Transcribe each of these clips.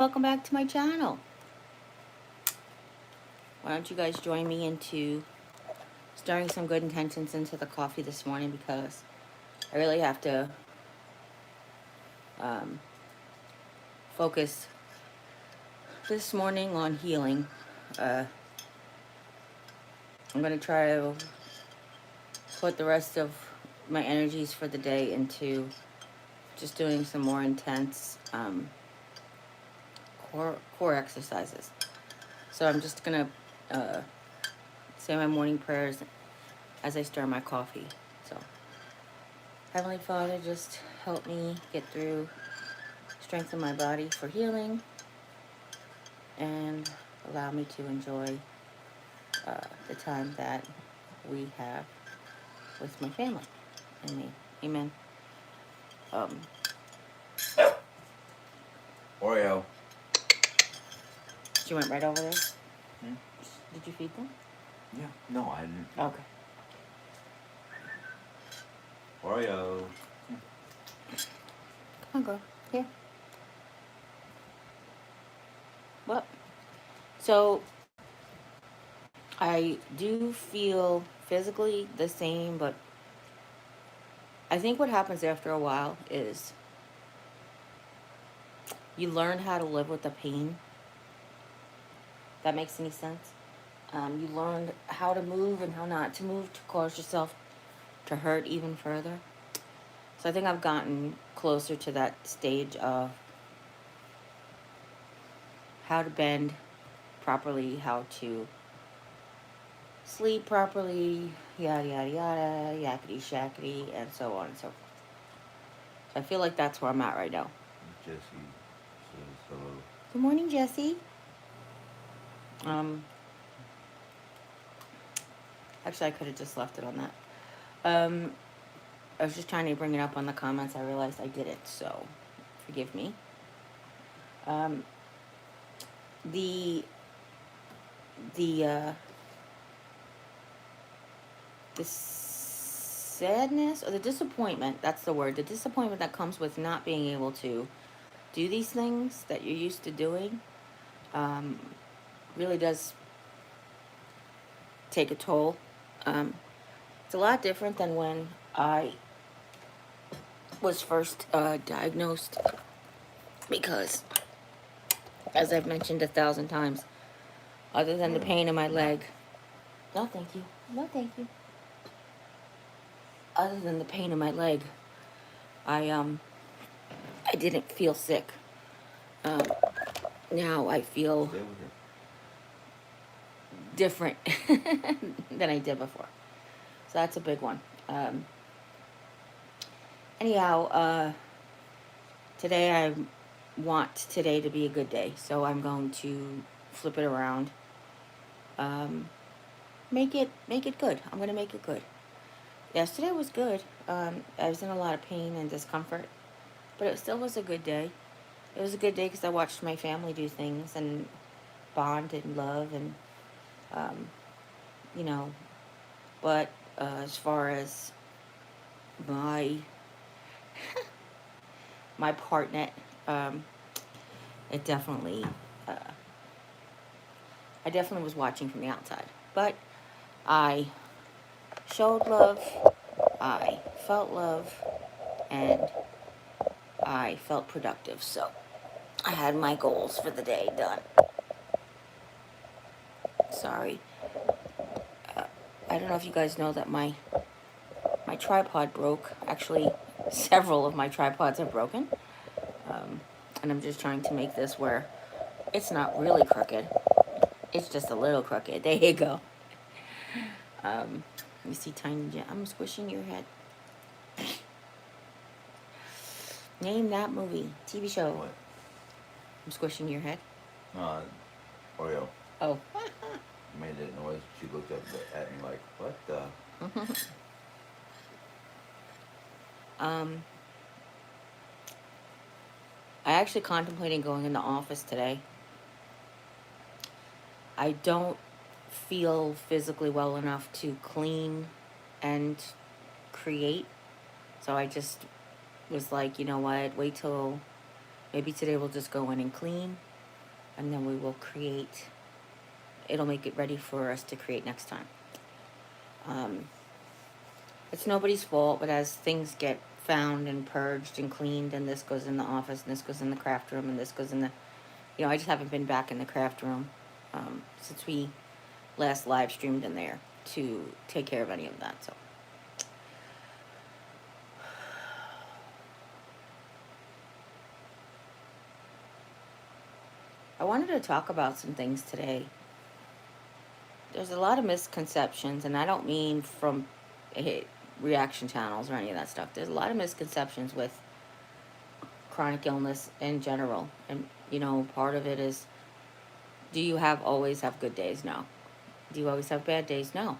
Welcome back to my channel. Why don't you guys join me into stirring some good intentions into the coffee this morning, because I really have to focus this morning on healing. I'm going to try to put the rest of my energies for the day into just doing some more intense core exercises. So I'm just going to say my morning prayers as I stir my coffee. So, Heavenly Father, just help me get through, strengthen my body for healing, and allow me to enjoy the time that we have with my family and me. Amen. Oreo. She went right over there? Did you feed them? Yeah. No, I didn't. Okay. Oreo. Come on, girl. Here. Well, so I do feel physically the same, but I think what happens after a while is you learn how to live with the pain. That makes any sense? You learn how to move and how not to move to cause yourself to hurt even further. So I think I've gotten closer to that stage of how to bend properly, how to sleep properly, yada, yada, yada, yakety, shackety, and so on and so forth. So I feel like that's where I'm at right now. Jesse says hello. Good morning, Jesse. Actually, I could have just left it on that. I was just trying to bring it up on the comments. I realized I didn't, so forgive me. The sadness or the disappointment, that's the word, the disappointment that comes with not being able to do these things that you're used to doing, really does take a toll. It's a lot different than when I was first diagnosed, because, as I've mentioned 1,000 times, other than the pain in my leg, no thank you, no thank you, other than the pain in my leg, I didn't feel sick. Now I feel different than I did before. So that's a big one. Anyhow, today I want today to be a good day, so I'm going to flip it around. Make it good. I'm gonna make it good. Yesterday was good. I was in a lot of pain and discomfort, but it still was a good day. It was a good day because I watched my family do things and bond and love and, you know, but as far as my my partner, it definitely, I definitely was watching from the outside, but I showed love, I felt love, and I felt productive. So I had my goals for the day done. Sorry. I don't know if you guys know that my tripod broke. Actually, several of my tripods are broken. And I'm just trying to make this where it's not really crooked. It's just a little crooked. There you go. You see Tiny Jen. I'm squishing your head. Name that movie. TV show. What? I'm squishing your head. Oreo. Oh. Made that noise. She looked up at me like, what the? I actually contemplating going in the office today. I don't feel physically well enough to clean and create. So I just was like, you know what, wait till maybe today we'll just go in and clean. and then we will create, it'll make it ready for us to create next time. It's nobody's fault, but as things get found and purged and cleaned, and this goes in the office, and this goes in the craft room, and this goes in the, I just haven't been back in the craft room since we last live streamed in there to take care of any of that. So I wanted to talk about some things today. There's a lot of misconceptions, and I don't mean from reaction channels or any of that stuff. There's a lot of misconceptions with chronic illness in general. And, part of it is, do you always have good days? No. Do you always have bad days? No.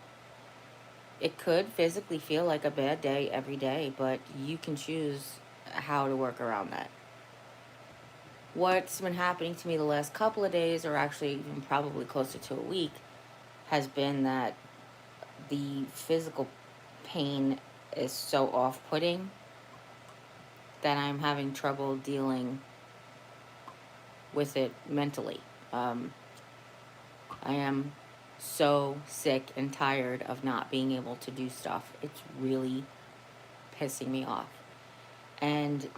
It could physically feel like a bad day every day, but you can choose how to work around that. What's been happening to me the last couple of days, or actually even probably closer to a week, has been that the physical pain is so off-putting that I'm having trouble dealing with it mentally. I am so sick and tired of not being able to do stuff. It's really pissing me off. And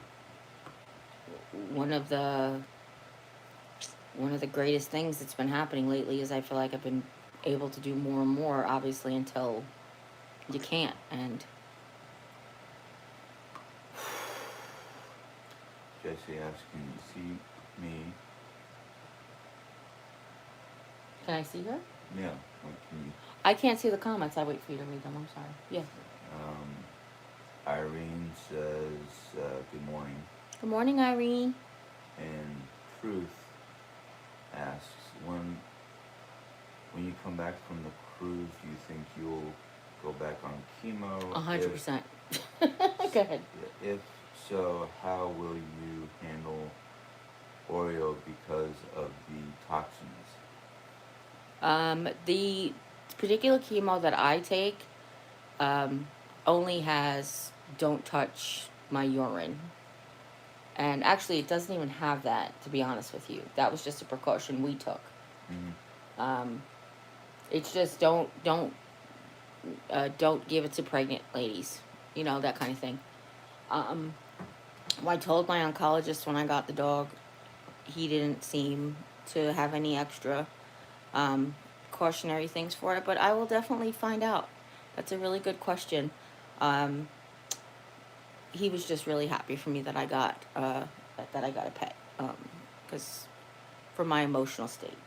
one of the greatest things that's been happening lately is I feel like I've been able to do more and more, obviously, until you can't. And Jesse asks, can you see me? can I see her? Yeah. Like, can you? I can't see the comments. I wait for you to read them. I'm sorry. Yeah. Irene says, good morning. Good morning, Irene. And Truth asks, when you come back from the cruise, do you think you'll go back on chemo? 100%. Go ahead. If so, how will you handle Oreo because of the toxins? The particular chemo that I take only has don't touch my urine. And actually, it doesn't even have that, to be honest with you. That was just a precaution we took. Mm-hmm. It's just don't give it to pregnant ladies, that kind of thing. I told my oncologist when I got the dog, he didn't seem to have any extra cautionary things for it, but I will definitely find out. That's a really good question. He was just really happy for me that I got a pet, because for my emotional state,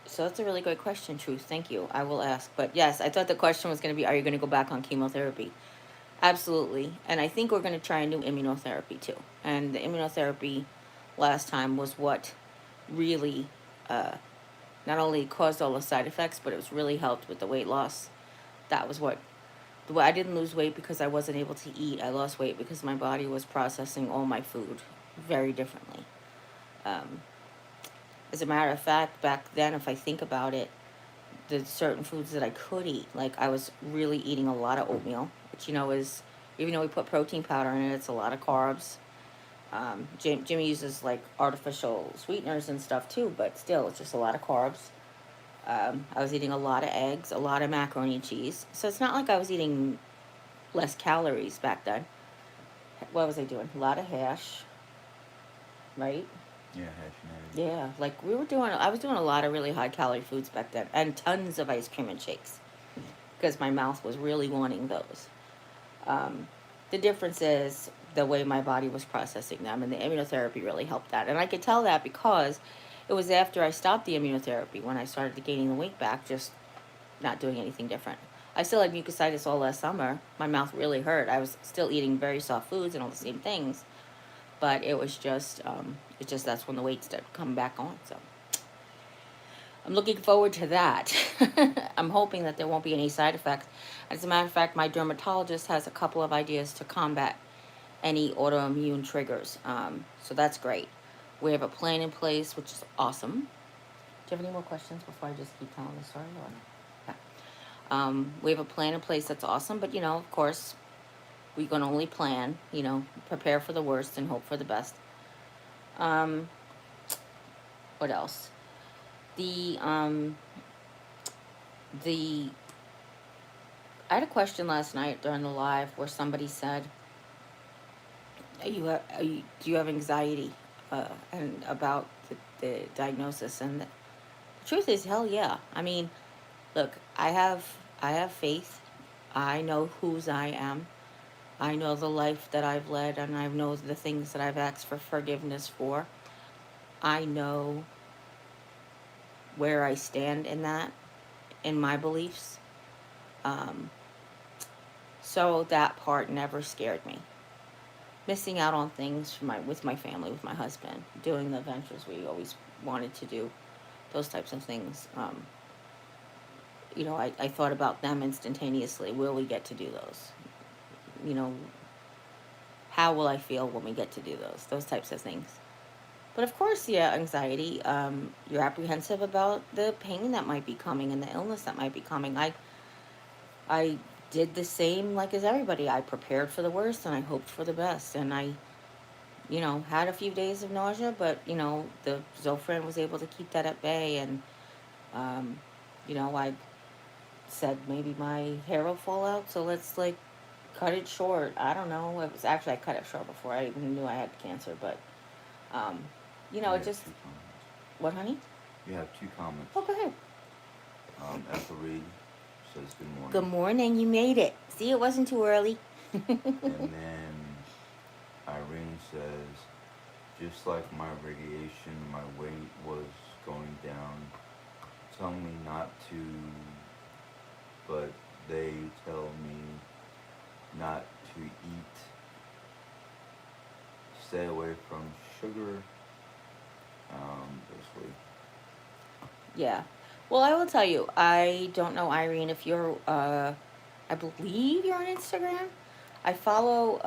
So that's a really good question, Truth. Thank you. I will ask. But yes, I thought the question was going to be, are you going to go back on chemotherapy? Absolutely. And I think we're going to try a new immunotherapy too. And the immunotherapy last time was what really not only caused all the side effects, but it was really helped with the weight loss. That was I didn't lose weight because I wasn't able to eat. I lost weight because my body was processing all my food very differently. As a matter of fact, back then, if I think about it, the certain foods that I could eat, like I was really eating a lot of oatmeal, which is, even though we put protein powder in it, it's a lot of carbs. Jimmy uses like artificial sweeteners and stuff too, but still, it's just a lot of carbs. I was eating a lot of eggs, a lot of macaroni and cheese. So it's not like I was eating less calories back then. What was I doing? A lot of hash, right? Yeah, hash and eggs. Yeah, like I was doing a lot of really high calorie foods back then, and tons of ice cream and shakes, because my mouth was really wanting those. The difference is the way my body was processing them, and the immunotherapy really helped that. And I could tell that because it was after I stopped the immunotherapy when I started gaining the weight back, just not doing anything different. I still had mucositis all last summer. My mouth really hurt. I was still eating very soft foods and all the same things, but it was just, that's when the weight started coming back on. So I'm looking forward to that. I'm hoping that there won't be any side effects. As a matter of fact, my dermatologist has a couple of ideas to combat any autoimmune triggers. So that's great. We have a plan in place, which is awesome. Do you have any more questions before I just keep telling the story? Or no? Okay. We have a plan in place that's awesome, but of course, we can only plan, prepare for the worst and hope for the best. what else? The the I had a question last night during the live where somebody said, do you have anxiety, and about the diagnosis?" And the truth is, hell yeah. I mean, look, I have faith. I know whose I am. I know the life that I've led, and I know the things that I've asked for forgiveness for. I know where I stand in that, in my beliefs. Um, so that part never scared me. Missing out on things with my family, with my husband, doing the ventures we always wanted to do, those types of things. I thought about them instantaneously. Will we get to do those? You know, how will I feel when we get to do those types of things. But of course, yeah, anxiety. You're apprehensive about the pain that might be coming and the illness that might be coming. I did the same like as everybody. I prepared for the worst and I hoped for the best. And I, had a few days of nausea, but, the Zofran was able to keep that at bay. And, um, I said maybe my hair will fall out, so let's like cut it short. I don't know. It was actually, I cut it short before I even knew I had cancer, but, it just, two comments. what, honey? You have two comments. Oh, go ahead. Ethel Reed says good morning. Good morning. You made it. See, it wasn't too early. And then Irene says, just like my radiation, my weight was going down. Tell me not to, but they tell me not to eat. Stay away from sugar. Basically. Yeah. Well, I will tell you, I don't know, Irene, if you're, I believe you're on Instagram. I follow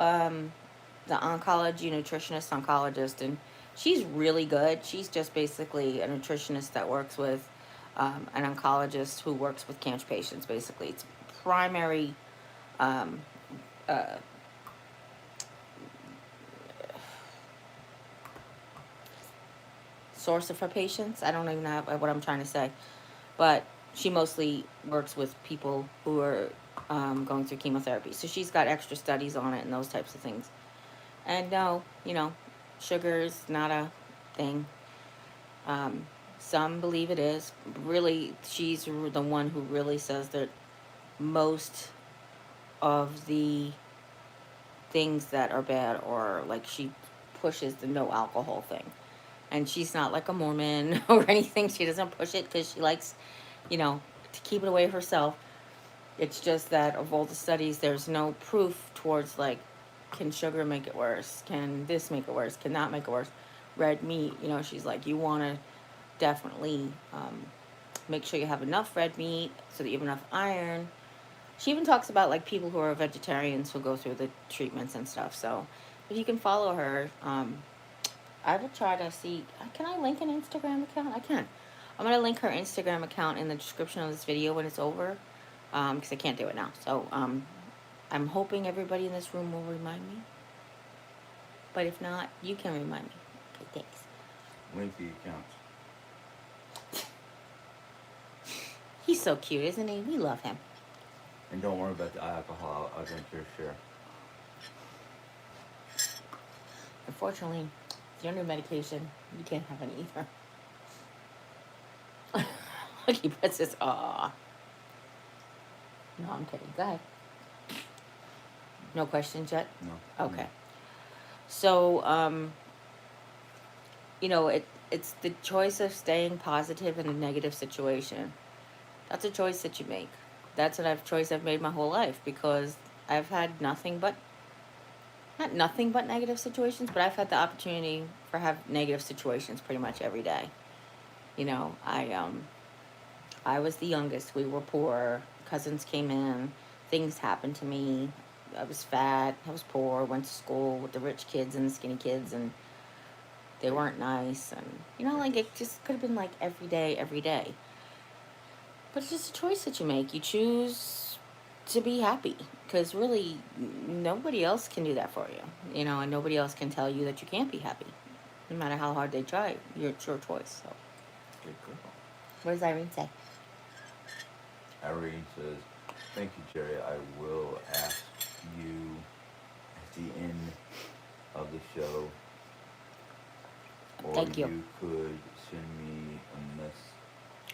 the oncology nutritionist oncologist, and she's really good. She's just basically a nutritionist that works with an oncologist who works with cancer patients, basically. It's primary um, uh, source of her patients. I don't even know what I'm trying to say. But she mostly works with people who are going through chemotherapy. So she's got extra studies on it and those types of things. And no, sugar is not a thing. Some believe it is. Really, she's the one who really says that most of the things that are bad, or like she pushes the no alcohol thing. And she's not like a Mormon or anything. She doesn't push it because she likes, to keep it away herself. It's just that of all the studies, there's no proof towards like, can sugar make it worse? Can this make it worse? Can that make it worse? Red meat, she's like, you want to definitely make sure you have enough red meat so that you have enough iron. She even talks about like people who are vegetarians who go through the treatments and stuff. So if you can follow her, I will try to see. Can I link an Instagram account? I can. I'm going to link her Instagram account in the description of this video when it's over, because I can't do it now. So I'm hoping everybody in this room will remind me. But if not, you can remind me. Okay, thanks. Link the account. He's so cute, isn't he? We love him. And don't worry about the alcohol. I'll drink your share. Unfortunately, your new medication, you can't have any either. Look, he puts his, aw. No, I'm kidding. Go ahead. No questions yet? No. Okay. So, it's the choice of staying positive in a negative situation. That's a choice that you make. That's a choice I've made my whole life, because I've had not nothing but negative situations, but I've had the opportunity for have negative situations pretty much every day. I was the youngest. We were poor. Cousins came in. Things happened to me. I was fat. I was poor. Went to school with the rich kids and the skinny kids, and they weren't nice. And, like it just could have been like every day. But it's just a choice that you make. You choose to be happy, because really nobody else can do that for you, and nobody else can tell you that you can't be happy, no matter how hard they try. It's your choice. So Good girl. What does Irene say? Irene says, "Thank you, Jerry. I will ask you at the end of the show, or Thank you. you could send me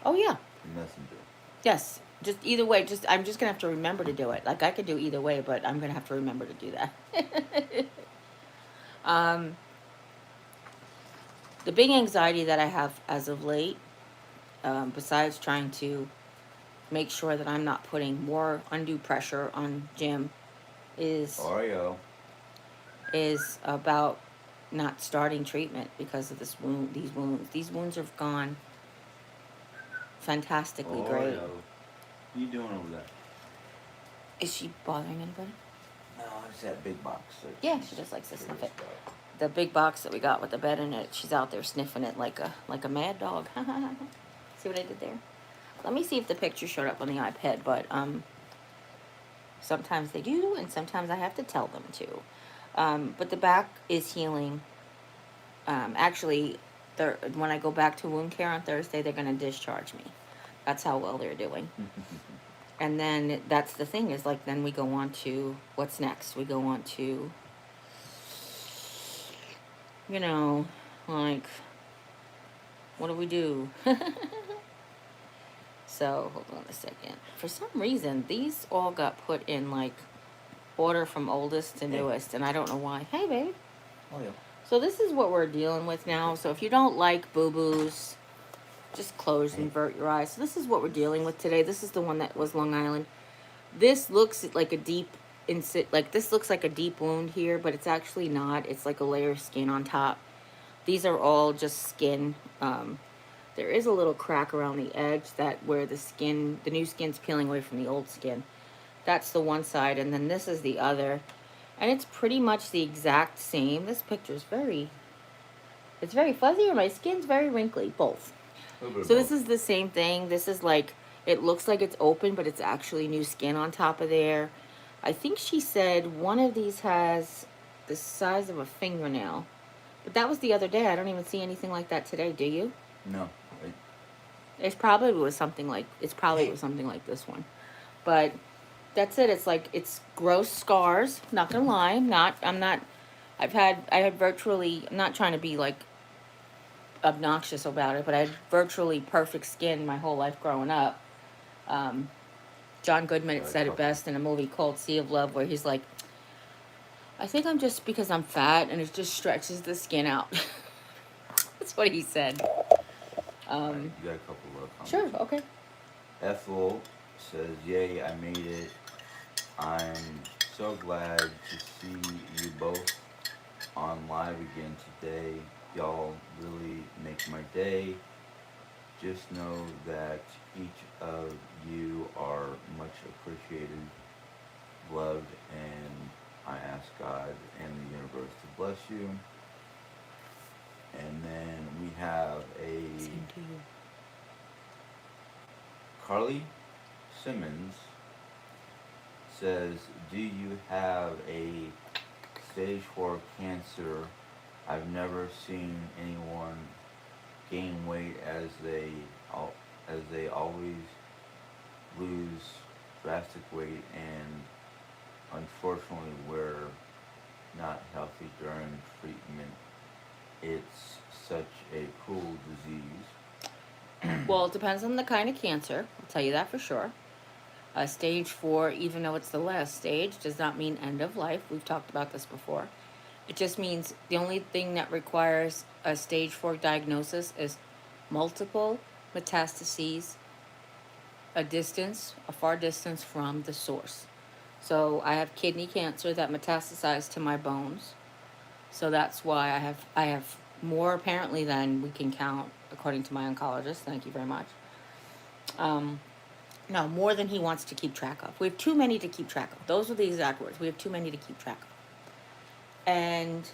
Oh, yeah. a messenger." Yes. Just either way, I'm just gonna have to remember to do it. Like I could do either way, but I'm gonna have to remember to do that. um, the big anxiety that I have as of late, besides trying to make sure that I'm not putting more undue pressure on Jim, Oreo. is about not starting treatment because of this wound. These wounds have gone fantastically great. Oreo. What are you doing over there? Is she bothering anybody? No, it's that big box. That Yeah, she's she just likes to sniff curious it. about. The big box that we got with the bed in it, she's out there sniffing it like a mad dog. See what I did there? Let me see if the picture showed up on the iPad, but sometimes they do, and sometimes I have to tell them to. But the back is healing. Actually, when I go back to wound care on Thursday, they're going to discharge me. That's how well they're doing. And then that's the thing is like then we go on to what's next. We go on to, you know, like what do we do? So hold on a second. For some reason, these all got put in like order from oldest to newest, and I don't know why. Hey, babe. Oh yeah. So this is what we're dealing with now. So if you don't like boo-boos, just close and invert your eyes. So this is what we're dealing with today. This is the one that was Long Island. This looks like a deep this looks like a deep wound here, but it's actually not. It's like a layer of skin on top. These are all just skin. There is a little crack around the edge that where the new skin's peeling away from the old skin. That's the one side, and then this is the other. And it's pretty much the exact same. This picture is it's very fuzzy, or my skin's very wrinkly, both. So this is the same thing. This is like, it looks like it's open, but it's actually new skin on top of there. I think she said one of these has the size of a fingernail. But that was the other day. I don't even see anything like that today, do you? No. It's probably was something like this one. But that's it. It's like, it's gross scars. Not gonna lie. I had virtually, I'm not trying to be like obnoxious about it, but I had virtually perfect skin my whole life growing up. John Goodman said it best in a movie called Sea of Love, where he's like, I think I'm just because I'm fat and it just stretches the skin out. That's what he said. Right, you got a couple of comments. Sure, okay. Ethel says, "Yay, I made it. I'm so glad to see you both on live again today. Y'all really make my day. Just know that each of you are much appreciated, loved, and I ask God and the universe to bless you." And then we have Same to you. Carly Simmons says, "Do you have a stage 4 cancer? I've never seen anyone gain weight as they always lose drastic weight, and unfortunately we're not healthy during treatment. It's such a cruel disease." Well, it depends on the kind of cancer. I'll tell you that for sure. Stage 4, even though it's the last stage, does not mean end of life. We've talked about this before. It just means the only thing that requires a stage 4 diagnosis is multiple metastases, a far distance from the source. So I have kidney cancer that metastasized to my bones. So that's why I have more apparently than we can count, according to my oncologist. Thank you very much. No, more than he wants to keep track of. We have too many to keep track of. Those are the exact words. We have too many to keep track of. And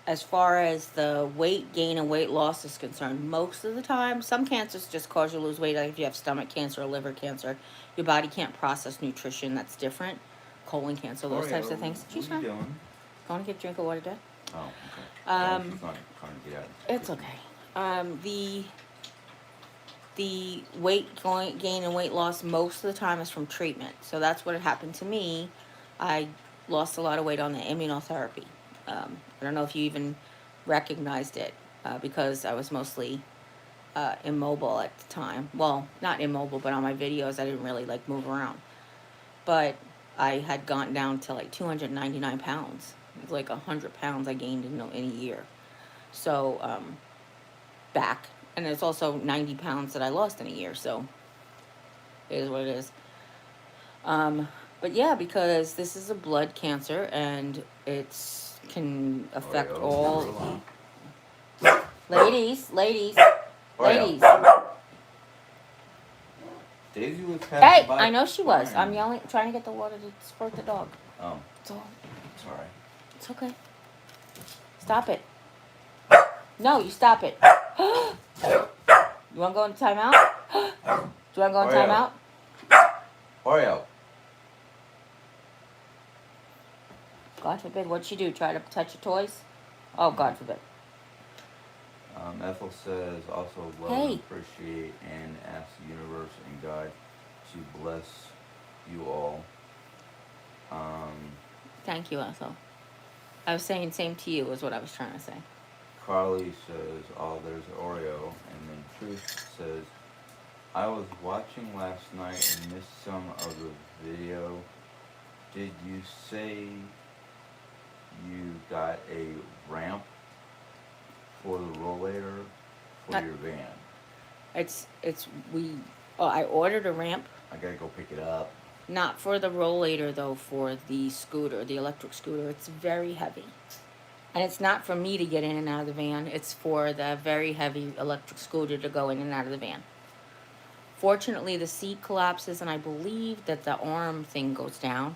as far as the weight gain and weight loss is concerned, most of the time, some cancers just cause you to lose weight. Like if you have stomach cancer or liver cancer, your body can't process nutrition. That's different. Colon cancer, those types of things. What are you doing? Going to get a drink of water, Dad? Oh, okay. She's not trying to get out. It's okay. The weight gain and weight loss most of the time is from treatment. So that's what happened to me. I lost a lot of weight on the immunotherapy. I don't know if you even recognized it because I was mostly immobile at the time. Well, not immobile, but on my videos I didn't really like move around. But I had gone down to like 299 pounds. It was like 100 pounds I gained in a year. So back, and it's also 90 pounds that I lost in a year. So it is what it is. But yeah, because this is a blood cancer and it's can affect Oreo, all. Oreo. Ladies, Oreo. ladies. Daisy was Hey, passing by. I know she was. crying. I'm yelling, trying to get the water to squirt the dog. Oh, It's all. it's alright. It's okay. Stop it. No, you stop it. You want to go into timeout? Do you want to go into Oreo. timeout? Oreo. God forbid. What'd she do? Try to touch your toys? Oh, God forbid. Ethel says, also love Hey. and appreciate and ask the universe and God to bless you all. Thank you, Ethel. I was saying same to you is what I was trying to say. Carly says, oh, there's Oreo. And then Truth says, I was watching last night and missed some of the video. Did you say you got a ramp for the rollator for your van? I ordered a ramp, I gotta go pick it up. not for the rollator though, for the scooter, the electric scooter. It's very heavy. And it's not for me to get in and out of the van. It's for the very heavy electric scooter to go in and out of the van. Fortunately, the seat collapses, and I believe that the arm thing goes down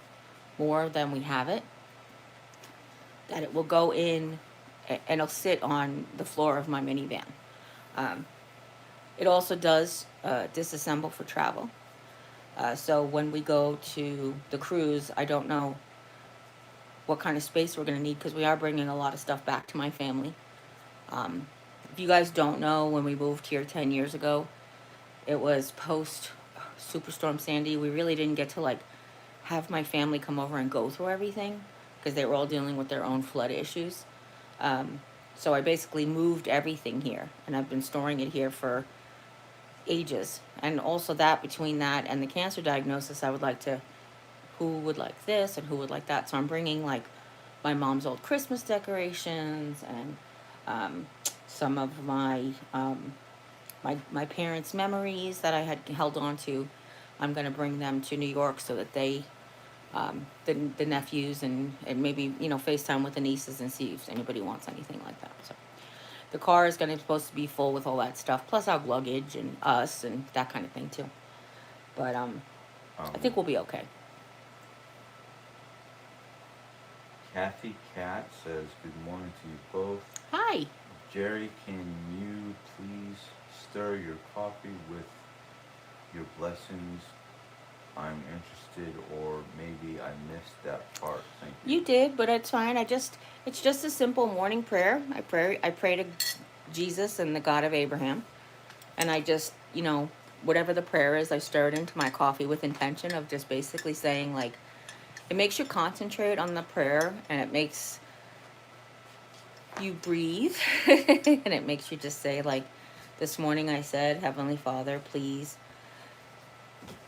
more than we have it. That it will go in, and it'll sit on the floor of my minivan. It also does disassemble for travel. So when we go to the cruise, I don't know what kind of space we're going to need because we are bringing a lot of stuff back to my family. If you guys don't know, when we moved here 10 years ago, it was post Superstorm Sandy. We really didn't get to like have my family come over and go through everything because they were all dealing with their own flood issues. So I basically moved everything here, and I've been storing it here for ages. And also that between that and the cancer diagnosis, I would like to, who would like this and who would like that. So I'm bringing like my mom's old Christmas decorations and some of my my parents' memories that I had held on to. I'm going to bring them to New York so that they, the nephews and maybe, FaceTime with the nieces and see if anybody wants anything like that. So the car is supposed to be full with all that stuff, plus our luggage and us and that kind of thing too. But I think we'll be okay. Kathy Cat says, good morning to you both. Hi. Jerry, can you please stir your coffee with your blessings? I'm interested, or maybe I missed that part. Thank you. You did, but it's fine. It's just a simple morning prayer. I pray to Jesus and the God of Abraham. And I just, whatever the prayer is, I stir it into my coffee with intention of just basically saying, like, it makes you concentrate on the prayer, and it makes you breathe. And it makes you just say, like, this morning I said, Heavenly Father, please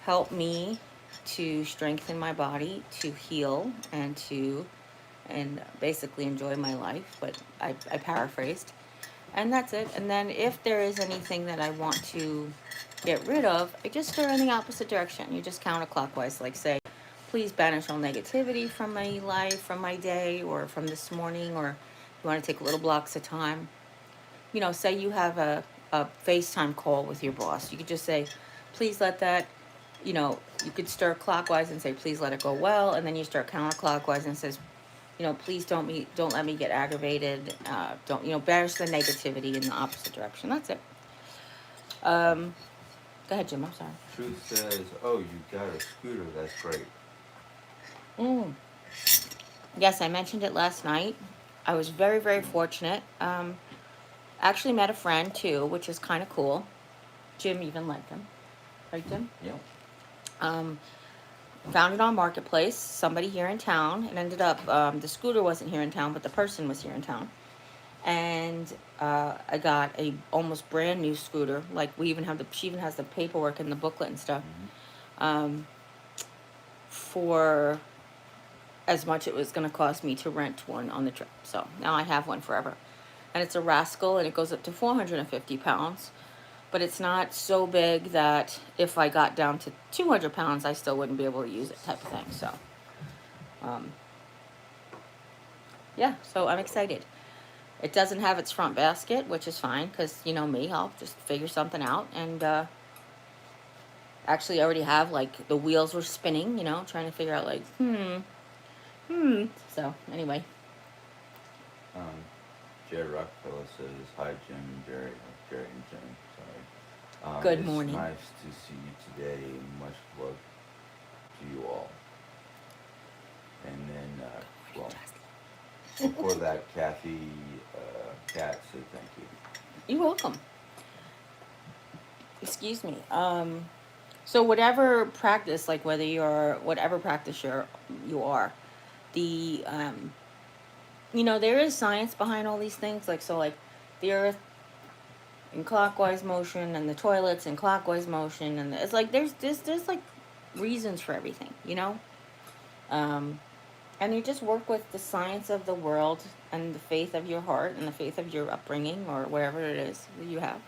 help me to strengthen my body, to heal, and basically enjoy my life. But I paraphrased. And that's it. And then if there is anything that I want to get rid of, I just stir in the opposite direction. You just counterclockwise, like say, please banish all negativity from my life, from my day, or from this morning, or you want to take little blocks of time. Say you have a FaceTime call with your boss. You could just say, please let that, you could stir clockwise and say, please let it go well. And then you start counterclockwise and says, please don't let me get aggravated. Don't, banish the negativity in the opposite direction. That's it. Go ahead, Jim. I'm sorry. Truth says, oh, you got a scooter. That's great. Yes, I mentioned it last night. I was very, very fortunate. Actually met a friend too, which is kind of cool. Jim even liked him. Right, Jim? Yep. Um, Found it on Marketplace. Somebody here in town. It ended up the scooter wasn't here in town, but the person was here in town. And I got a almost brand new scooter. Like we even have she even has the paperwork and the booklet and stuff. Um, for as much it was going to cost me to rent one on the trip. So now I have one forever. And it's a Rascal, and it goes up to 450 pounds. But it's not so big that if I got down to 200 pounds, I still wouldn't be able to use it, type of thing. So, yeah, so I'm excited. It doesn't have its front basket, which is fine, because, you know me, I'll just figure something out. And actually, I already have, like, the wheels were spinning, you know, trying to figure out, like, So, anyway. Jerry Rockefeller says, hi Jim and Jerry, Jerry and Jim, sorry. Good morning. It's nice to see you today. Much love to you all. And then, well, before that, Kathy, Kat said thank you. You're welcome. Excuse me. So whatever practice, like whether you're, whatever practice you are, the, you know, there is science behind all these things. Like, so like the earth in clockwise motion and the toilets in clockwise motion. And it's like, there's like reasons for everything, you know? And you just work with the science of the world and the faith of your heart and the faith of your upbringing or whatever it is that you have.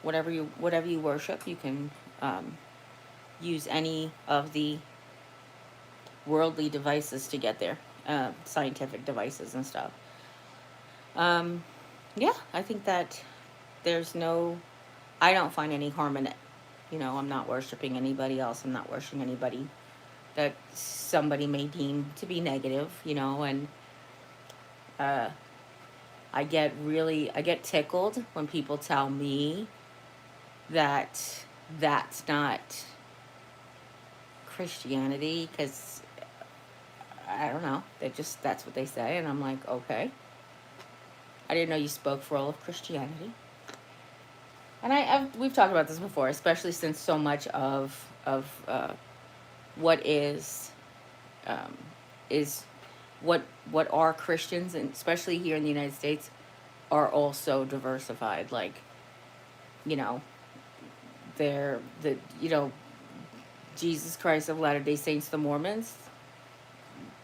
Whatever you worship, you can use any of the worldly devices to get there, scientific devices and stuff. Yeah, I think that I don't find any harm in it. You know, I'm not worshiping anybody else. I'm not worshiping anybody that somebody may deem to be negative, you know, and I get tickled when people tell me that that's not Christianity, because I don't know, that's what they say, and I'm like, okay, I didn't know you spoke for all of Christianity. And we've talked about this before, especially since so much of what is what are Christians, and especially here in the United States, are also diversified. Like, you know, Jesus Christ of Latter-day Saints, the Mormons,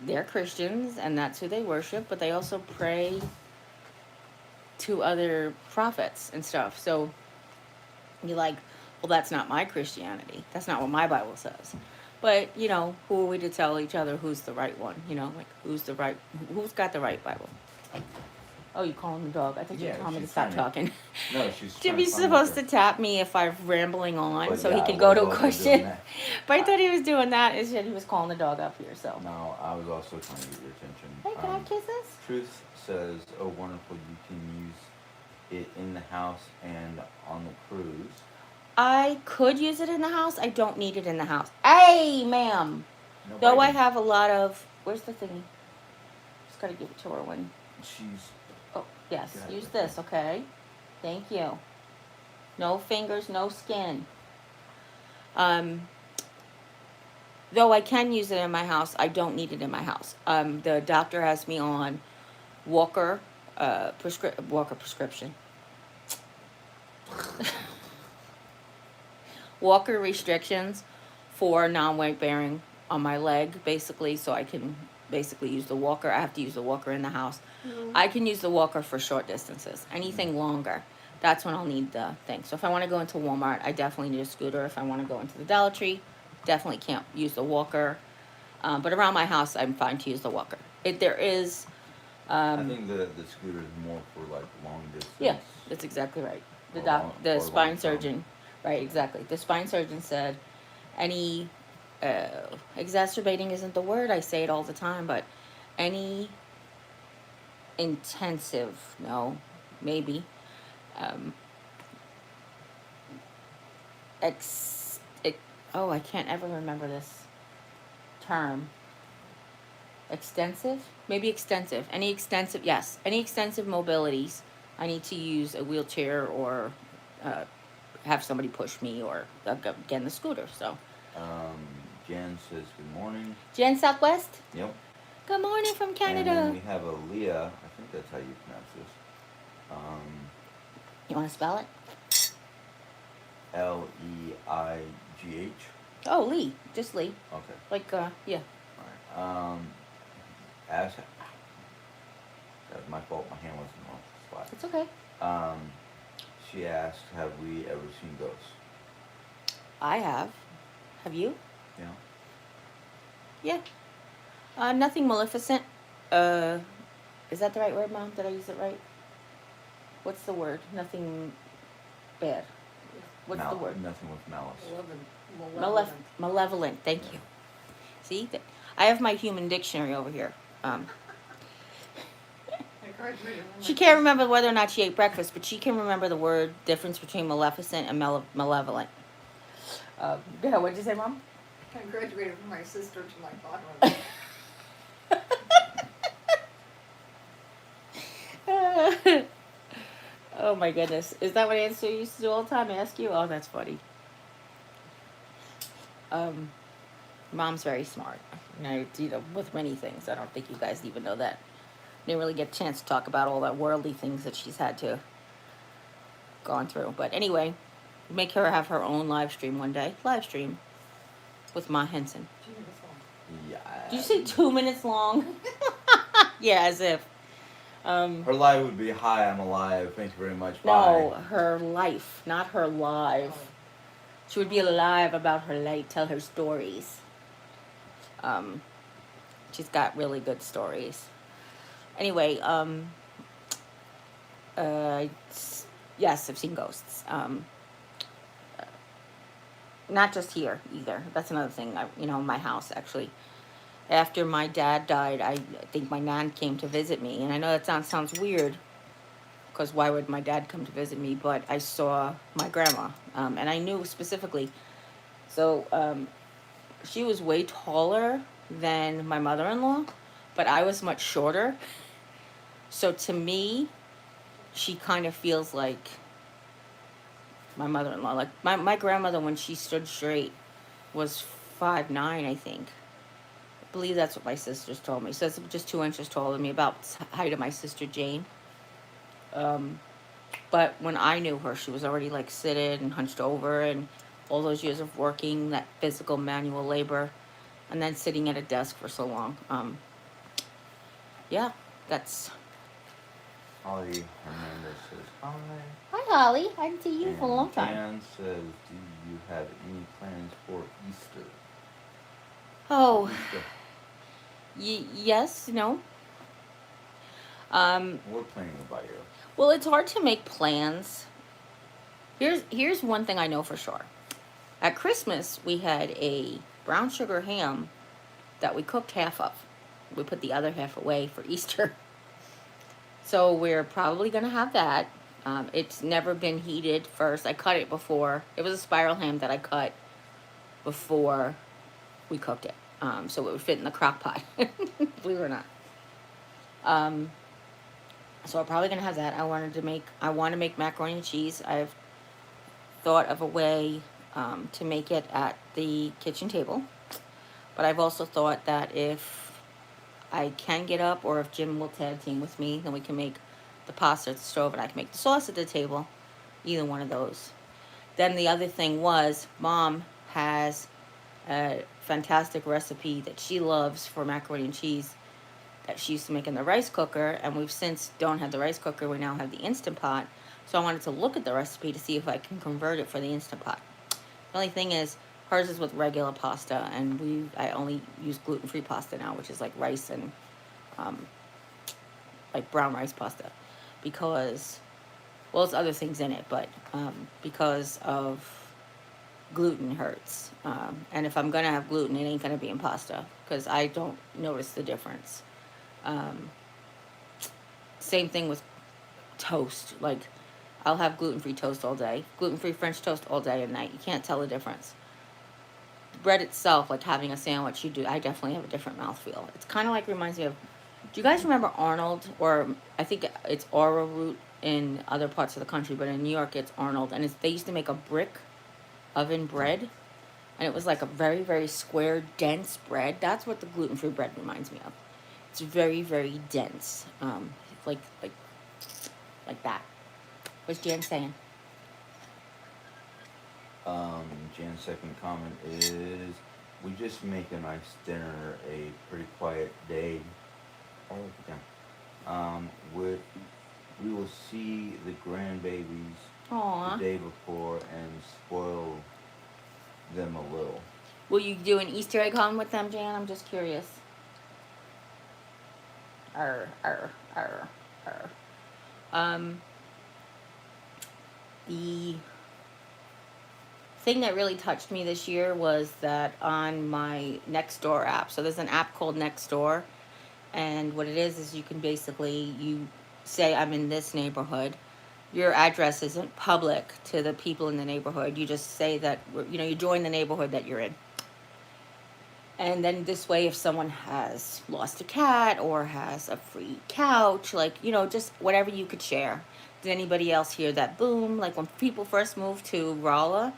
they're Christians, and that's who they worship, but they also pray to other prophets and stuff. So you're like, well, that's not my Christianity. That's not what my Bible says. But, you know, who are we to tell each other who's the right one? You know, like, who's got the right Bible? Oh, you calling the dog? I thought you were telling me to stop talking. No, she's Jimmy's supposed to tap me if I'm rambling on, so he can go to a question. But I thought he was doing that. Instead, he was calling the dog up here, so. No, I was also trying to get your attention. Hey, can I have kisses? Truth says, oh, wonderful, you can use it in the house and on the cruise. I could use it in the house. I don't need it in the house. Hey, ma'am. No, though I have a lot of... Where's the thingy? Just gotta give it to her when... She's... Oh, yes. Use this, okay? Thank you. No fingers, no skin. Though I can use it in my house, I don't need it in my house. The doctor has me on Walker prescription. Walker restrictions for non-weight bearing on my leg, basically, so I can basically use the walker. I have to use the walker in the house. Mm-hmm. I can use the walker for short distances. Anything longer, that's when I'll need the thing. So if I want to go into Walmart, I definitely need a scooter. If I want to go into the Dollar Tree, definitely can't use the walker. But around my house, I'm fine to use the walker. There is... I think the scooter is more for, like, long distance. Yeah, that's exactly right. The spine surgeon... Right, exactly. The spine surgeon said any, exacerbating isn't the word, I say it all the time, but any intensive, maybe, I can't ever remember this term. Extensive? Maybe extensive. Any extensive mobilities I need to use a wheelchair or uh, have somebody push me or get in the scooter. So, Um, Jan says good morning. Jen Southwest. Yep. Good morning from And then Canada. we have a Leah. I think that's how you pronounce this. You want to spell it? Leigh. Oh, Lee. Just Lee. Okay. Like, yeah. All right. As that was my fault. My hand was in the wrong spot. It's okay. She asked, "Have we ever seen ghosts?" I have. Have you? Yeah. Yeah. Nothing maleficent. Is that the right word, Mom? Did I use it right? What's the word? Nothing bad. What's the word? Nothing with malice. Malevolent. Thank you. See, I have my human dictionary over here. She can't remember whether or not she ate breakfast, but she can remember the word difference between maleficent and malevolent. Yeah, what'd you say, Mom? I graduated from my sister to my father. Oh my goodness. Is that what Ansel used to do all the time? Ask you? Oh, that's funny. Mom's very smart. With many things. I don't think you guys even know that. Didn't really get a chance to talk about all that worldly things that she's had to gone through. But anyway, make her have her own live stream one day. Live stream with Ma Henson. Yeah. Did you say 2 minutes long? Yeah, as if. Her live would be, "Hi, I'm alive. Thank you very much. Bye." No, her life, not her live. She would be alive about her life, tell her stories. She's got really good stories. Anyway, yes, I've seen ghosts. Not just here either. That's another thing. My house actually. After my dad died, I think my nan came to visit me, and I know that sounds weird, because why would my dad come to visit me? But I saw my grandma, and I knew specifically. So she was way taller than my mother-in-law, but I was much shorter. So to me, she kind of feels like my mother-in-law. Like my grandmother, when she stood straight, was 5'9", I think. I believe that's what my sisters told me. So it's just 2 inches taller than me, about the height of my sister Jane. But when I knew her, she was already like seated and hunched over, and all those years of working that physical manual labor, and then sitting at a desk for so long. Yeah, that's. Holly Hernandez says hi. Hi, Holly. I haven't seen you for a long time. Jan says, "Do you have any plans for Easter?" Oh, Easter. yes, no. We're planning about you. Well, it's hard to make plans. Here's one thing I know for sure. At Christmas, we had a brown sugar ham that we cooked half of. We put the other half away for Easter. So we're probably going to have that. It's never been heated first. I cut it before. It was a spiral ham that I cut before we cooked it. So it would fit in the crock pot, believe it or not. So I'm probably going to have that. I want to make macaroni and cheese. I've thought of a way to make it at the kitchen table. But I've also thought that if I can get up, or if Jim will tag team with me, then we can make the pasta at the stove and I can make the sauce at the table. Either one of those. Then the other thing was, Mom has a fantastic recipe that she loves for macaroni and cheese that she used to make in the rice cooker, and we've since don't have the rice cooker. We now have the Instant Pot. So I wanted to look at the recipe to see if I can convert it for the Instant Pot. The only thing is, hers is with regular pasta, and I only use gluten-free pasta now, which is like rice and like brown rice pasta, because, well, it's other things in it, but because of gluten hurts. And if I'm gonna have gluten, it ain't gonna be in pasta, because I don't notice the difference. Same thing with toast. Like, I'll have gluten-free toast all day, gluten-free French toast all day and night. You can't tell the difference. Bread itself, like having a sandwich, I definitely have a different mouthfeel. It's kind of like, reminds me of, do you guys remember Arnold, or I think it's arrowroot in other parts of the country, but in New York it's Arnold, and they used to make a brick oven bread, and it was like a very, very square, dense bread. That's what the gluten-free bread reminds me of. It's very, very dense, like like like that. What's Jan saying? Jan's second comment is, we just make a nice dinner, a pretty quiet day. Oh, look at them. We will see the grandbabies the Aw. day before and spoil them a little. Will you do an Easter egg hunt with them, Jan? I'm just curious. Arr, arr, arr, arr. Um, the thing that really touched me this year was that on my Nextdoor app, so there's an app called Nextdoor, and what it is you can basically, you say I'm in this neighborhood. Your address isn't public to the people in the neighborhood. You just say that, you join the neighborhood that you're in. And then this way, if someone has lost a cat or has a free couch, like, just whatever you could share. Did anybody else hear that boom? Like when people first moved to Rolla,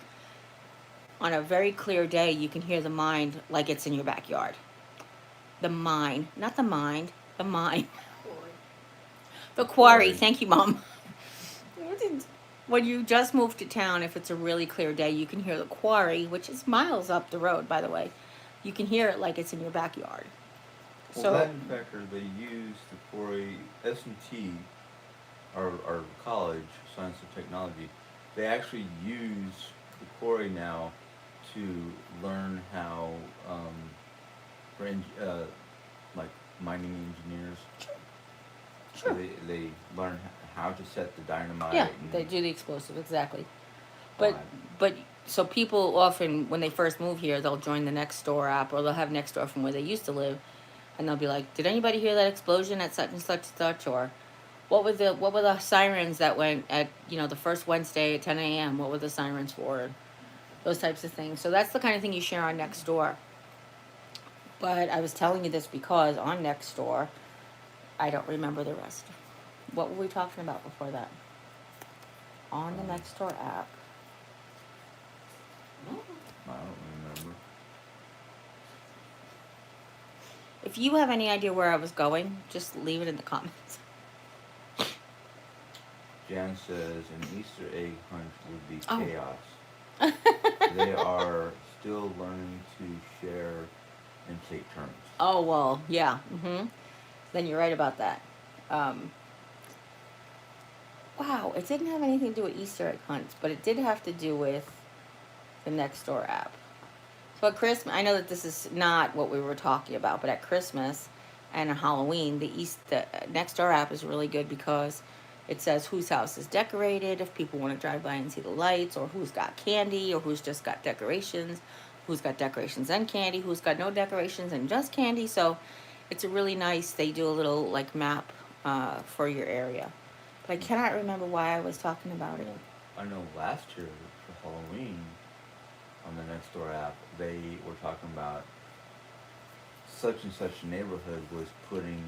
on a very clear day, you can hear the mind like it's in your backyard. The mine, not the mind, the mine. Boy. The quarry. Thank you, Mom. When you just moved to town, if it's a really clear day, you can hear the quarry, which is miles up the road, by the way. You can hear it like it's in your backyard. Well, So, Latin Factor, they use the quarry, S&T, our college, Science and Technology, they actually use the quarry now to learn how, for like mining engineers, sure. they learn how to set the dynamite. Yeah, and they do the explosive, exactly. all But, that. but, so people often, when they first move here, they'll join the Nextdoor app, or they'll have Nextdoor from where they used to live, and they'll be like, did anybody hear that explosion at such and such and such, or what were the sirens that went at, the first Wednesday at 10 a.m.? What were the sirens for? Those types of things. So that's the kind of thing you share on Nextdoor. But I was telling you this because on Nextdoor, I don't remember the rest. What were we talking about before that? On the Nextdoor app. I don't remember. If you have any idea where I was going, just leave it in the comments. Jan says an Easter egg hunt would be Oh. chaos. They are still learning to share and take turns. Oh, well, yeah. Then you're right about that. Wow, it didn't have anything to do with Easter egg hunts, but it did have to do with the Nextdoor app. So at Christmas, I know that this is not what we were talking about, but at Christmas and Halloween, the Nextdoor app is really good because it says whose house is decorated, if people want to drive by and see the lights, or who's got candy, or who's just got decorations, who's got decorations and candy, who's got no decorations and just candy. So it's a really nice, they do a little like map for your area. But I cannot remember why I was talking about it. I know last year for Halloween on the Nextdoor app, they were talking about such and such neighborhood was putting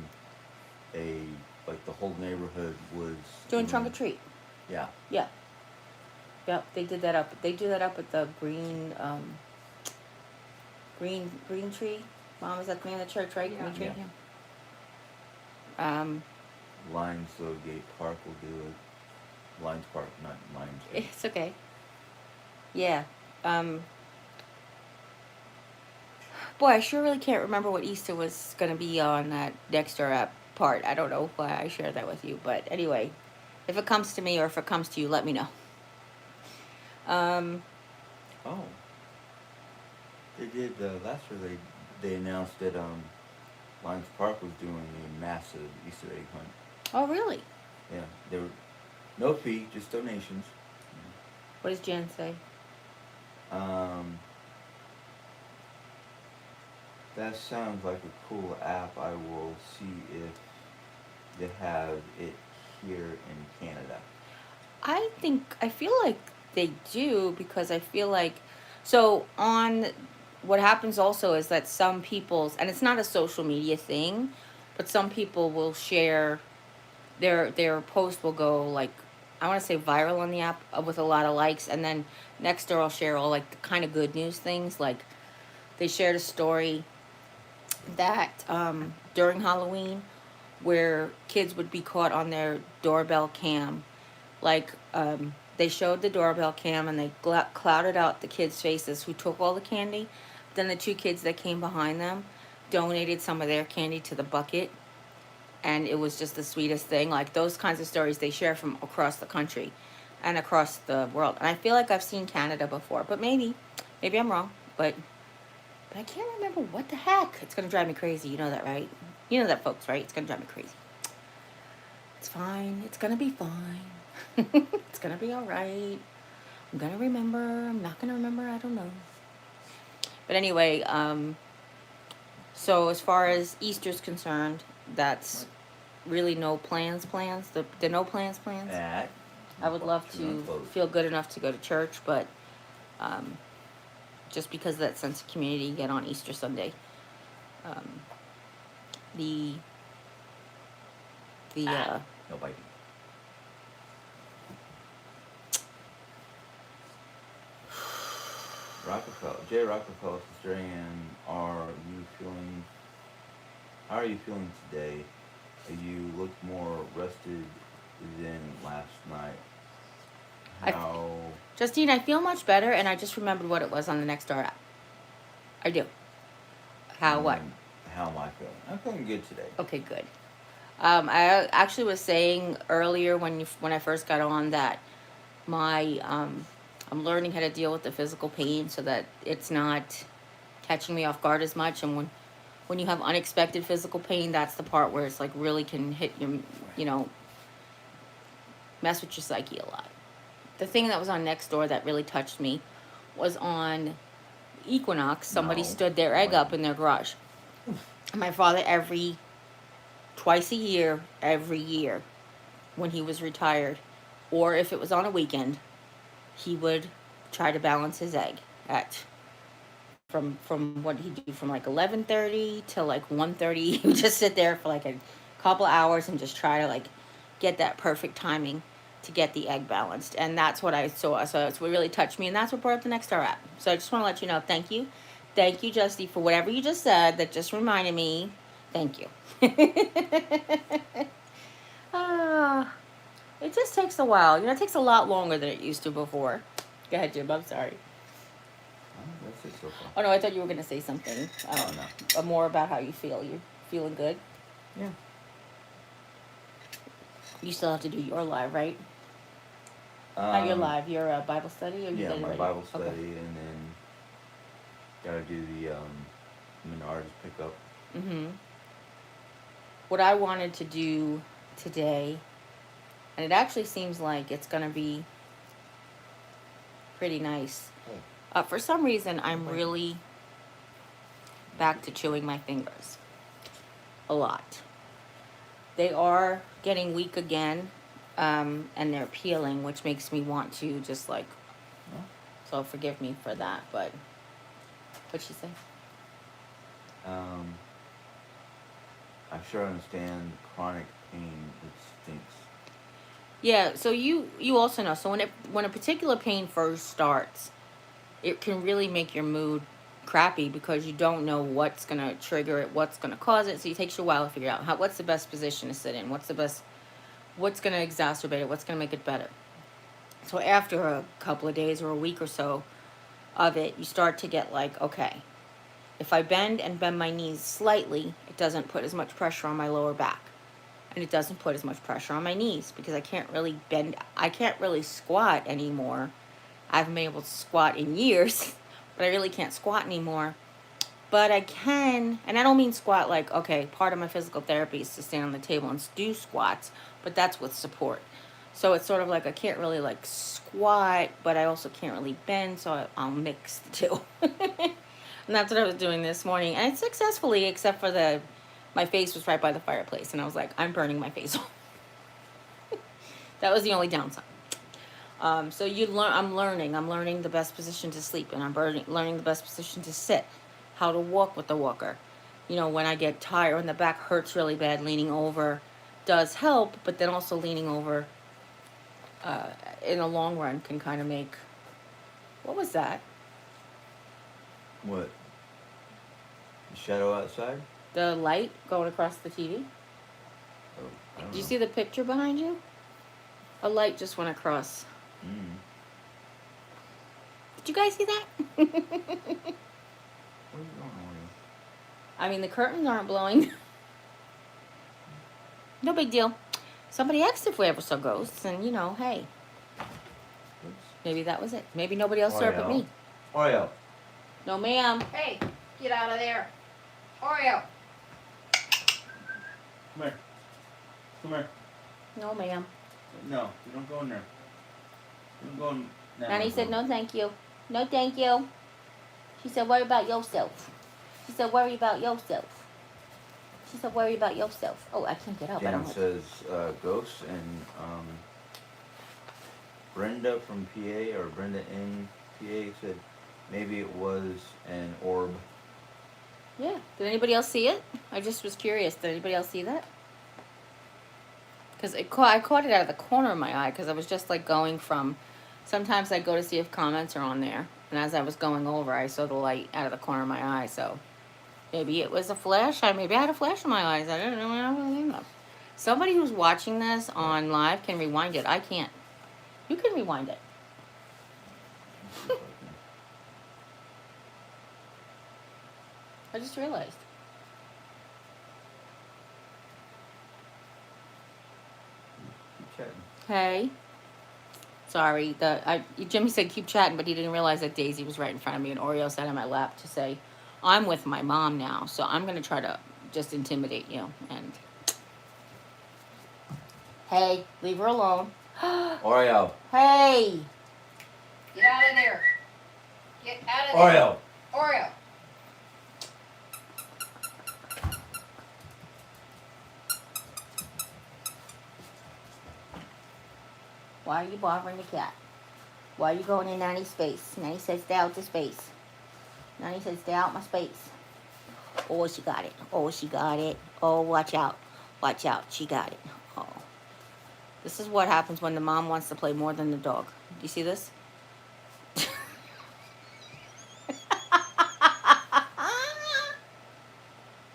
like the whole neighborhood was Doing trunk or treat. Yeah. Yeah. Yep, they did that up. They do that up at the green tree. Mom, is that the name of the church, right? Yeah. Green tree. Yeah. Yeah. Lionsville Gate Park will do it. Lions Park, not Lions Gate. It's okay. Yeah. Boy, I sure really can't remember what Easter was going to be on that Dexter app part. I don't know why I shared that with you, but anyway, if it comes to me or if it comes to you, let me know. Oh. They did last year. They announced that Lions Park was doing a massive Easter egg hunt. Oh, really? Yeah, there were no fee, just donations. What does Jan say? That sounds like a cool app. I will see if they have it here in Canada. I feel like they do because I feel like, so on, what happens also is that some people's, and it's not a social media thing, but some people will share their post will go like, I want to say viral on the app with a lot of likes, and then next door I'll share all like the kind of good news things. Like they shared a story that during Halloween, where kids would be caught on their doorbell cam, like they showed the doorbell cam and they clouded out the kids' faces who took all the candy. Then the two kids that came behind them donated some of their candy to the bucket, and it was just the sweetest thing. Like those kinds of stories they share from across the country and across the world. And I feel like I've seen Canada before, but maybe I'm wrong. But I can't remember what the heck. It's gonna drive me crazy. You know that, right? You know that, folks, right? It's gonna drive me crazy. It's fine. It's gonna be fine. It's gonna be all right. I'm gonna remember. I'm not gonna remember. I don't know. But anyway, so as far as Easter's concerned, that's really no plans. The no plans. At I would love to feel good enough to go to church, but just because of that sense of community you get on Easter Sunday. The no biting. Rockefeller, Rockefeller says, Jeri-Ann, how are you feeling today? You look more rested than last night. Justine, I feel much better, and I just remembered what it was on the Nextdoor app. I do. What? How am I feeling? I'm feeling good today. Okay, good. I actually was saying earlier when I first got on that my I'm learning how to deal with the physical pain so that it's not catching me off guard as much. And when you have unexpected physical pain, that's the part where it's like really can hit you, mess with your psyche a lot. The thing that was on Nextdoor that really touched me was on Equinox. Somebody stood their egg up in their garage. My father, twice a year, every year, when he was retired, or if it was on a weekend, he would try to balance his egg from what he'd do from like 11:30 to like 1:30. He would just sit there for like a couple hours and just try to like get that perfect timing to get the egg balanced. And that's what I saw. So it's what really touched me, and that's what brought up the Nextdoor app. So I just want to let you know, thank you, Justy, for whatever you just said that just reminded me. Thank you. It just takes a while. It takes a lot longer than it used to before. Go ahead, Jim. I'm sorry. That's it so far. Oh, no, I thought you were going to say something. No. More about how you feel. You're feeling good? Yeah. You still have to do your live, right? Not your live, your Bible study? Or you Yeah, my ready? Bible study, okay. And then gotta do the Menards pickup. Mm-hmm. What I wanted to do today, and it actually seems like it's going to be pretty nice. For some reason, I'm really back to chewing my fingers a lot. They are getting weak again, and they're peeling, which makes me want to just like, so forgive me for that, but what'd she say? I sure understand chronic pain. It stinks. Yeah, so you also know. So when a particular pain first starts, it can really make your mood crappy because you don't know what's gonna trigger it, what's gonna cause it. So it takes you a while to figure out what's the best position to sit in, what's gonna exacerbate it, what's gonna make it better. So after a couple of days or a week or so of it, you start to get like, okay, if I bend my knees slightly, it doesn't put as much pressure on my lower back. And it doesn't put as much pressure on my knees because I can't really bend. I can't really squat anymore. I haven't been able to squat in years, but I really can't squat anymore. But I can, and I don't mean squat like, okay, part of my physical therapy is to stand on the table and do squats, but that's with support. So it's sort of like I can't really like squat, but I also can't really bend, so I'll mix the two. And that's what I was doing this morning, and successfully, except for my face was right by the fireplace, and I was like, I'm burning my face off. That was the only downside. So I'm learning the best position to sleep, and I'm learning the best position to sit, how to walk with the walker. When I get tired, when the back hurts really bad, leaning over does help, but then also leaning over in the long run can kind of make. What was that? What? The shadow outside? The light going across the TV? Oh, I don't Do you know. see the picture behind you? A light just went across. Mm. Did you guys see that? What is going on I mean, the curtains aren't blowing. No big deal. Somebody asked if we ever saw ghosts, and hey, here? Oops. maybe that was it. Maybe nobody else saw it but me. Oreo. No, ma'am. Hey, get out of there. Oreo. Come here. Come here. No, ma'am. No, you don't go in there. You don't go in there. Nanny said no, thank you. No, thank you. She said, worry about yourself. She said, worry about yourself. She said, worry about yourself. Oh, I can't get up. I Jan don't like says ghosts, and Brenda from PA, or Brenda in PA, said maybe it was an orb. Yeah. Did anybody else see it? I just was curious. Did anybody else see that? Because I caught it out of the corner of my eye because I was just like going from. Sometimes I go to see if comments are on there, and as I was going over, I saw the light out of the corner of my eye. So maybe it was a flash. Maybe I had a flash in my eyes. I don't know. Somebody who's watching this on live can rewind it. I can't. You can rewind it. I just realized. Keep chatting. Hey. Sorry. Jimmy said keep chatting, but he didn't realize that Daisy was right in front of me, and Oreo sat on my lap to say, I'm with my mom now, so I'm going to try to just intimidate you. And hey, leave her alone. Oreo. Hey. Get out of there. Get out of there. Oreo. Oreo. Why are you bothering the cat? Why are you going in Nanny's space? Nanny says stay out the space. Nanny says stay out my space. Oh, she got it. Oh, she got it. Oh, watch out. Watch out. She got it. Oh. This is what happens when the mom wants to play more than the dog. Do you see this?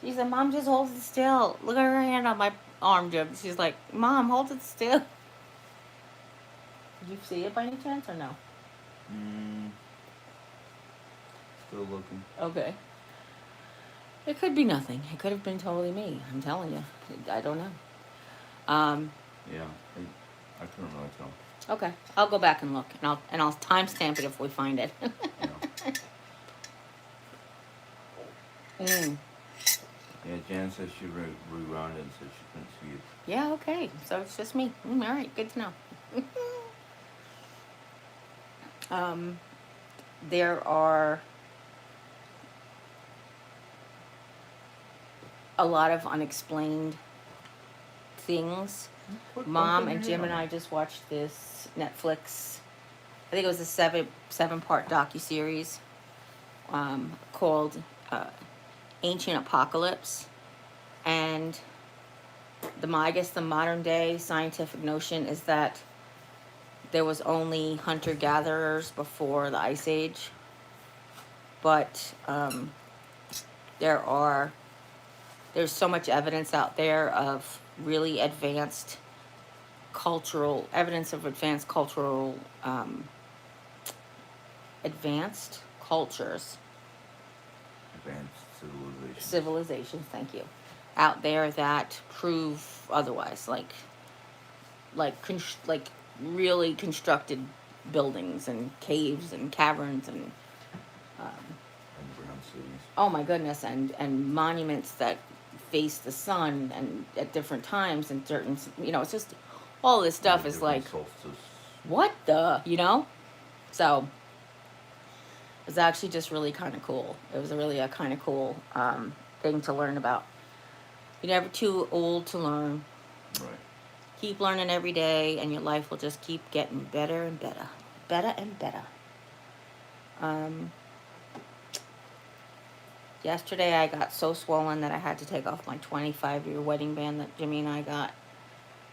She said, Mom, just hold it still. Look at her hand on my arm, Jim. She's like, Mom, hold it still. Did you see it by any chance or no? Still looking. Okay. It could be nothing. It could have been totally me. I'm telling you. I don't know. Yeah, I couldn't really tell. Okay. I'll go back and look, and I'll timestamp it if we find it. Yeah. Yeah, Jan says she rewound it and said she couldn't see it. Yeah, okay. So it's just me. All right. Good to know. There are a lot of unexplained things. Mom and Jim and I just watched this Netflix. I think it was a seven-part docuseries called Ancient Apocalypse, and I guess the modern day scientific notion is that there was only hunter-gatherers before the Ice Age, but there's so much evidence out there of really advanced cultural advanced cultures, Advanced civilizations, thank you, out there that prove otherwise, like really constructed buildings and caves and caverns and underground cities. oh my goodness, and monuments that face the sun and at different times and certain, it's just all this stuff is Different like solstices. what the so it was actually just really kind of cool. It was really a kind of cool thing to learn about. You're never too old to learn. Right. Keep learning every day, and your life will just keep getting better and better. Better and better. Yesterday I got so swollen that I had to take off my 25-year wedding band that Jimmy and I got.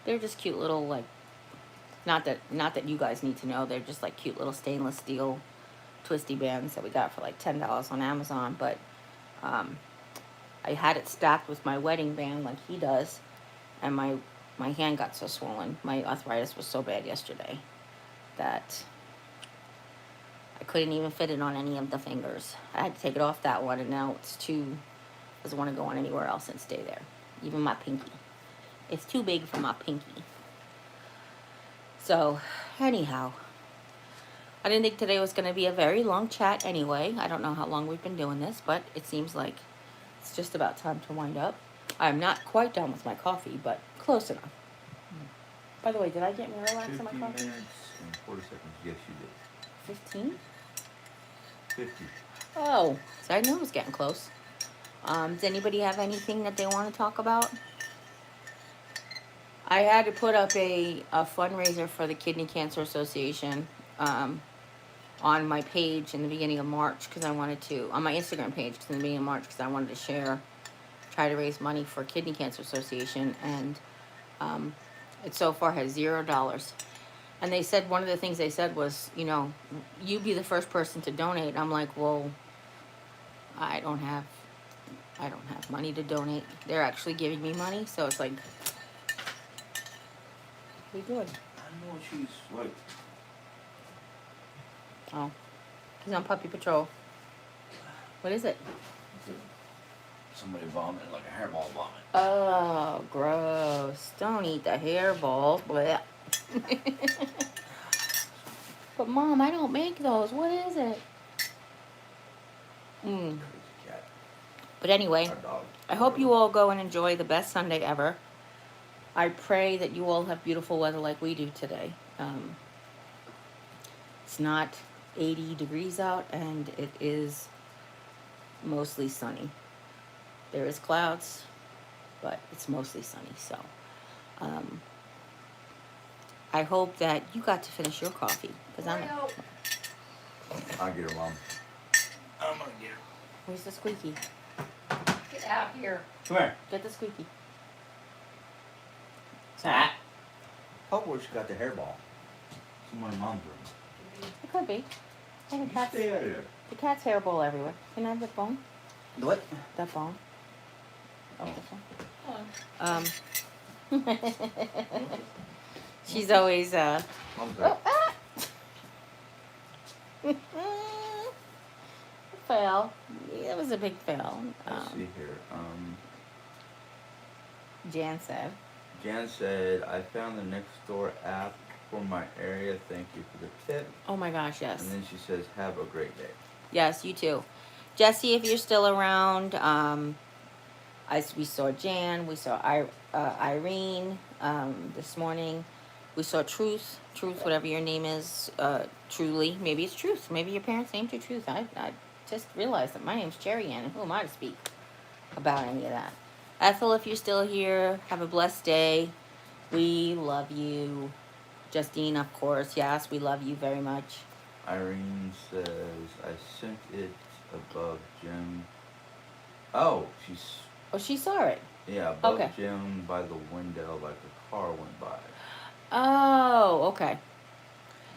They're just cute little, like, not that you guys need to know. They're just like cute little stainless steel twisty bands that we got for like $10 on Amazon. But I had it stacked with my wedding band like he does, and my hand got so swollen. My arthritis was so bad yesterday that I couldn't even fit it on any of the fingers. I had to take it off that one, and now it's too, doesn't want to go on anywhere else and stay there. Even my pinky. It's too big for my pinky. So, anyhow, I didn't think today was going to be a very long chat anyway. I don't know how long we've been doing this, but it seems like it's just about time to wind up. I'm not quite done with my coffee, but close enough. By the way, did I get Miralax in my 50 coffee? minutes and 40 seconds. Yes, you did. 15? 50. Oh, so I knew it was getting close. Does anybody have anything that they want to talk about? I had to put up a fundraiser for the Kidney Cancer Association on my page in the beginning of March because I wanted to, on my Instagram page in the beginning of March because I wanted to share, try to raise money for Kidney Cancer Association, and it so far has $0. And they said, one of the things they said was, you know, you be the first person to donate. I'm like, well, I don't have money to donate. They're actually giving me money, so it's like, what are you doing? I know she's like. Oh, he's on puppy patrol. What is it? Somebody vomited like a hairball vomit. Oh, gross. Don't eat the hairballs. Blech. But Mom, I don't make those. What is it? Crazy cat. But anyway, Our dog. I hope you all go and enjoy the best Sunday ever. I pray that you all have beautiful weather like we do today. It's not 80 degrees out, and it is mostly sunny. There is clouds, but it's mostly sunny. So I hope that you got to finish your coffee, because I'm not. I'll get her, Mom. I'm gonna get her. Where's the squeaky? Get out here. Come here. Get the squeaky. Hopefully she got the hairball. Someone in Mom's room. It could be. Oh, the You cat's, stay out of there. the cat's hairball everywhere. Can I have that bone? What? That bone. Oh, this one. She's always Mom's oh, there. fail. It was a big fail. Let's see here. Jan said. Jan said, I found the Nextdoor app for my area. Thank you for the tip. Oh my gosh, yes. And then she says, have a great day. Yes, you too. Jesse, if you're still around, we saw Jan, we saw Irene this morning. We saw Truth, whatever your name is, Truly. Maybe it's Truth. Maybe your parents named you Truth. I just realized that my name's Jeri-Ann, and who am I to speak about any of that? Ethel, if you're still here, have a blessed day. We love you. Justine, of course, yes, we love you very much. Irene says, I sent it above Jim. Oh, she saw it. yeah, above Okay. Jim by the window like a car went by. Oh, okay.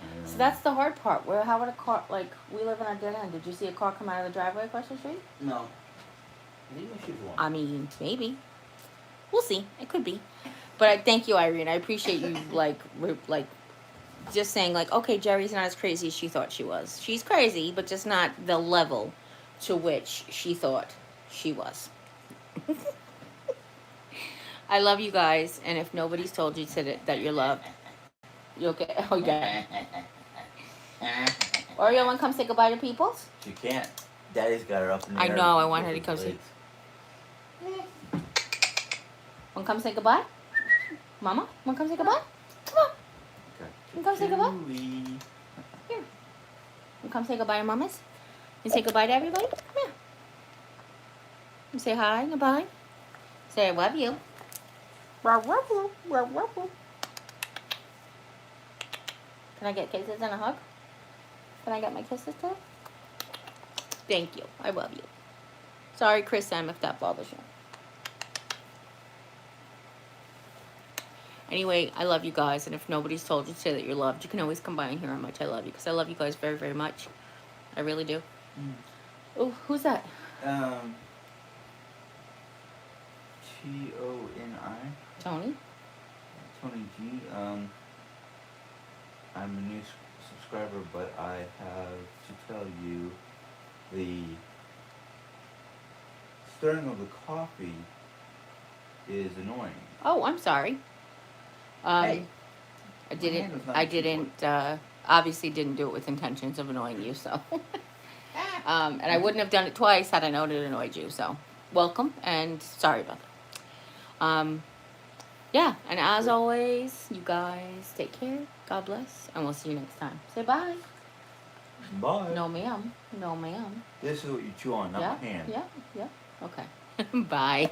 And So that's the hard part. How would a car, like, we live on a dead end. Did you see a car come out of the driveway across the street? No. Maybe she's one. I mean, maybe. We'll see. It could be. But I thank you, Irene. I appreciate you, like just saying, like, okay, Jerry's not as crazy as she thought she was. She's crazy, but just not the level to which she thought she was. I love you guys, and if nobody's told you today that you're loved, you okay? Oh, yeah. Oreo, want to come say goodbye to peoples? She can't. Daddy's got her up in the I air. know, I want her to come say. Want to come say goodbye? Mama, want to come say goodbye? Come on. You come say goodbye? Here. You come say goodbye to mamas? You say goodbye to everybody? Come here. You say hi, goodbye. Say I love you. Can I get kisses and a hug? Can I get my kisses too? Thank you. I love you. Sorry, Chris M, if that bothers you. Anyway, I love you guys, and if nobody's told you today that you're loved, you can always come by and hear how much I love you, because I love you guys very, very much. I really do. Oh, who's that? Toni. Tony? Tony G. I'm a new subscriber, but I have to tell you the stirring of the coffee is annoying. Oh, I'm sorry. Hey, I my hand was not I on the didn't, obviously didn't do it with intentions of annoying you, so. And I wouldn't have done it twice had I known it annoyed you, so. Welcome, and sorry about that. Yeah, and as always, you guys take care, God bless, and we'll see you next time. Say bye. Bye. No ma'am, no ma'am. This is what you chew on, not Yeah, my hand. yeah, yeah, okay. Bye.